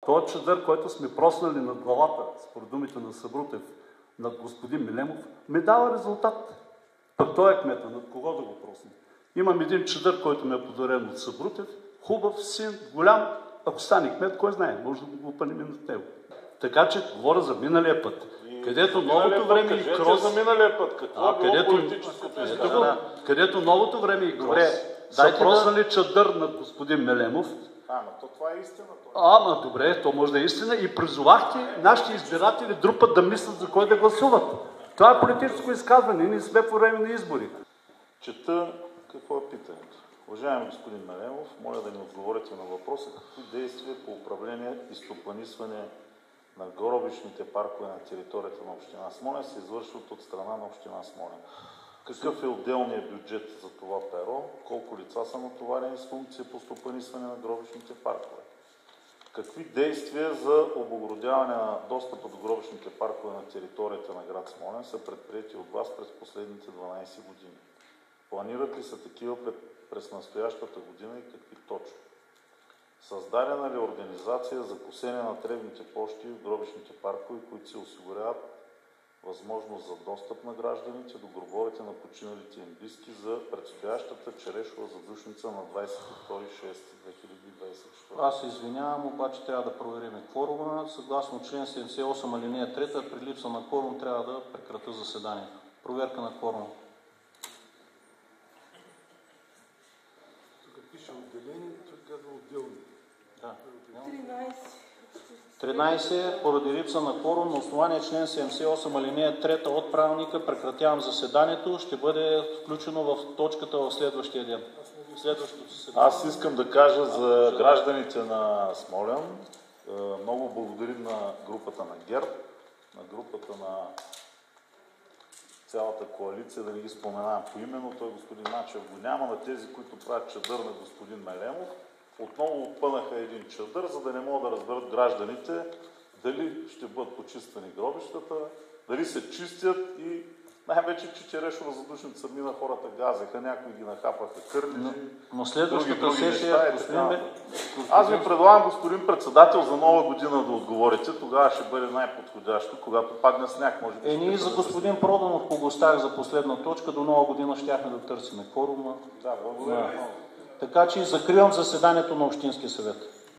Той чадър, който сме проснали над главата, според думите на Събрутев, над господин Милемов, ми дава резултат. Пък той е кмета, над кого да го просне? Имам един чадър, който ми е подарен от Събрутев, хубав син, голям, ако стане кмет, кой знае, може да го опънем над него. Така че говоря за миналия път. Където новото време и крос... за миналия път, какво е било политическото изказване? Където новото време и крос са проснали чадър над господин Милемов. Но то това е истина. Добре, то може да е истина. И призовахте нашите избиратели друг път да мислят за кой да гласуват. Това е политическо изказване. Ние сме по време на избори. Чета какво е питането. Уважаеми господин Милемов, моля да ни отговорите на въпроса какви действия по управление и стопанисване на гробищните паркове на територията на община Смолян се извършват от страна на община Смолян. Какъв е отделният бюджет за това перо? Колко лица са натоварени с функция по стопанисване на гробищните паркове? Какви действия за облагородяване на достъпа до гробищните паркове на територията на град Смолян са предприети от вас през последните 12 години? Планират ли са такива през настоящата година и какви точно? Създадена ли организация за косене на тревните площи в гробищните паркове, които се осигуряват възможност за достъп на гражданите до гробовете на починалите им близки за предстоящата черешова задушница на 22.6.2024? Аз се извинявам, обаче трябва да проверим кворума. Съгласно член 78 алинея 3, при липса на кворум трябва да прекратя заседанието. Проверка на кворума. Тук пише отделение, тук казва отделни. Да. 13. 13. Поради липса на кворум, на основание член 78 алинея 3 от правилника прекратявам заседанието. Ще бъде включено в точката в следващия ден. Аз искам да кажа за гражданите на Смолян. Много благодарим на групата на ГЕРБ, на групата на цялата коалиция, да не ги споменавам поименно. Той господин Начев го няма, на тези, които правят чадър на господин Милемов. Отново опънаха един чадър, за да не могат да разберат гражданите дали ще бъдат почиствани гробищата, дали се чистят и най-вече, че черешова задушница мина, хората газеха, някои ги нахапаха кърмежи, но следващата сесия, Аз ви предлагам, господин председател, за нова година да отговорите. Тогава ще бъде най-подходящо, когато падне сняг. Може би ние за господин Проданов го оставих за последна точка. До нова година щяхме да търсим кворума. Да, благодаря. Така че закривам заседанието на Общинския съвет.